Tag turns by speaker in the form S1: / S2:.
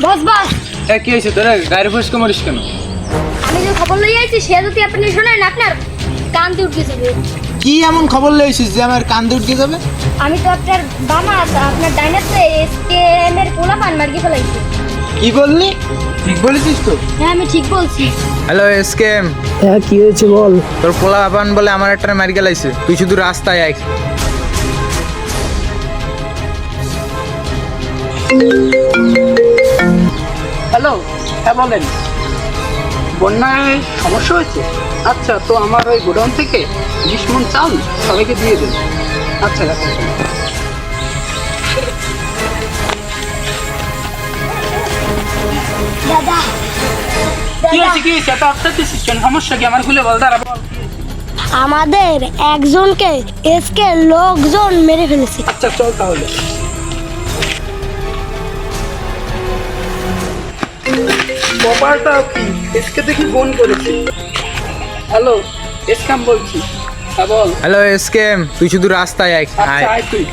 S1: বস বস
S2: কি হয়েছে তোরা গায়ের ফসকে মরিস কেন?
S1: আমি যে খবর লই আইছি সে যদি আপনি শোনেন আপনার কান দিয়ে উঠে যাবে।
S3: কি এমন খবর লইছিস যে আমার কান দিয়ে উঠে যাবে?
S1: আমি তো আপনার বামা আপনার ডাইনাতে স্কেম এর পোলা পান মার্কি ফেলাইছি।
S3: কি বললি? ঠিক বলেছিস তো?
S1: হ্যাঁ আমি ঠিক বলছি।
S4: হ্যালো এসকেম,
S5: হ্যাঁ কি হয়েছে বল।
S4: তোর পোলা বাবান বলে আমার একটা মারি গেলাইছে, তুই শুধু রাস্তায় আয়।
S5: হ্যালো, হ্যাঁ বলেন। বন্যায় সমস্যা হয়েছে? আচ্ছা, তো আমার ওই গোডাউন থেকে 20 মণ চাল সবাইকে দিয়ে দেন। আচ্ছা আচ্ছা।
S1: দাদা
S5: কি হয়েছে কি হয়েছে? এত আপসেট দিচ্ছিস কেন? সমস্যা কি? আমার খুলে বল, দাঁড়া বল।
S1: আমাদের একজনকে এসকে লোকজন মেরে ফেলেছে।
S5: আচ্ছা চল তাহলে। ব্যাপারটা কি? এসকে দেখি ফোন করেছি। হ্যালো, এসকাম বলছি। হ্যাঁ বল।
S4: হ্যালো এসকেম, তুই শুধু রাস্তায় আয়।
S5: আচ্ছা আয় তুই।